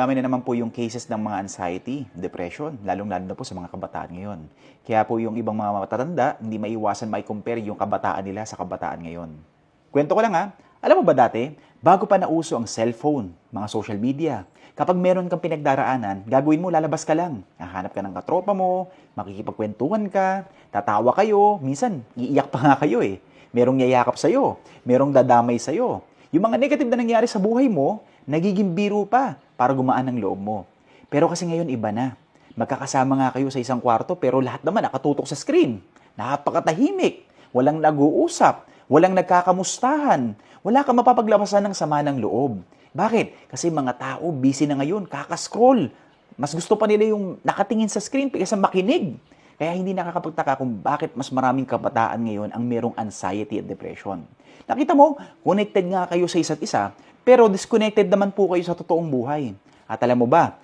dumadami na naman po yung cases ng mga anxiety, depression, lalong-lalo na po sa mga kabataan ngayon. Kaya po yung ibang mga matatanda, hindi maiwasan compare yung kabataan nila sa kabataan ngayon. Kwento ko lang ha, alam mo ba dati, bago pa nauso ang cellphone, mga social media, kapag meron kang pinagdaraanan, gagawin mo, lalabas ka lang. Hahanap ka ng katropa mo, makikipagkwentuhan ka, tatawa kayo, minsan iiyak pa nga kayo eh. Merong yayakap sa'yo, merong dadamay sa'yo. Yung mga negative na nangyari sa buhay mo, nagiging biro pa para gumaan ang loob mo. Pero kasi ngayon iba na. Magkakasama nga kayo sa isang kwarto pero lahat naman nakatutok sa screen. Napakatahimik. Walang nag-uusap. Walang nagkakamustahan. Wala kang mapapaglabasan ng sama ng loob. Bakit? Kasi mga tao busy na ngayon, kakascroll. Mas gusto pa nila yung nakatingin sa screen kaysa makinig. Kaya hindi nakakapagtaka kung bakit mas maraming kabataan ngayon ang merong anxiety at depression. Nakita mo, connected nga kayo sa isa't isa, pero disconnected naman po kayo sa totoong buhay. At alam mo ba,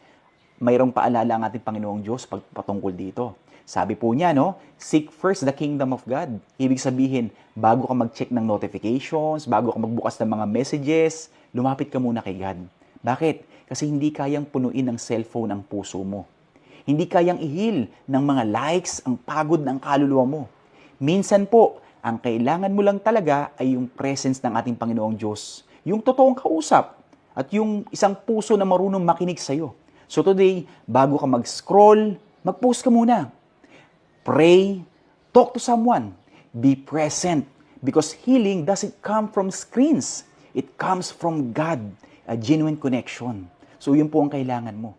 mayroong paalala ang ating Panginoong Diyos patungkol dito. Sabi po niya, no, seek first the kingdom of God. Ibig sabihin, bago ka mag-check ng notifications, bago ka magbukas ng mga messages, lumapit ka muna kay God. Bakit? Kasi hindi kayang punuin ng cellphone ang puso mo. Hindi kayang ihil ng mga likes ang pagod ng kaluluwa mo. Minsan po, ang kailangan mo lang talaga ay yung presence ng ating Panginoong Diyos. Yung totoong kausap at yung isang puso na marunong makinig sa'yo. So today, bago ka mag-scroll, mag-post ka muna. Pray, talk to someone, be present. Because healing doesn't come from screens. It comes from God, a genuine connection. So yun po ang kailangan mo.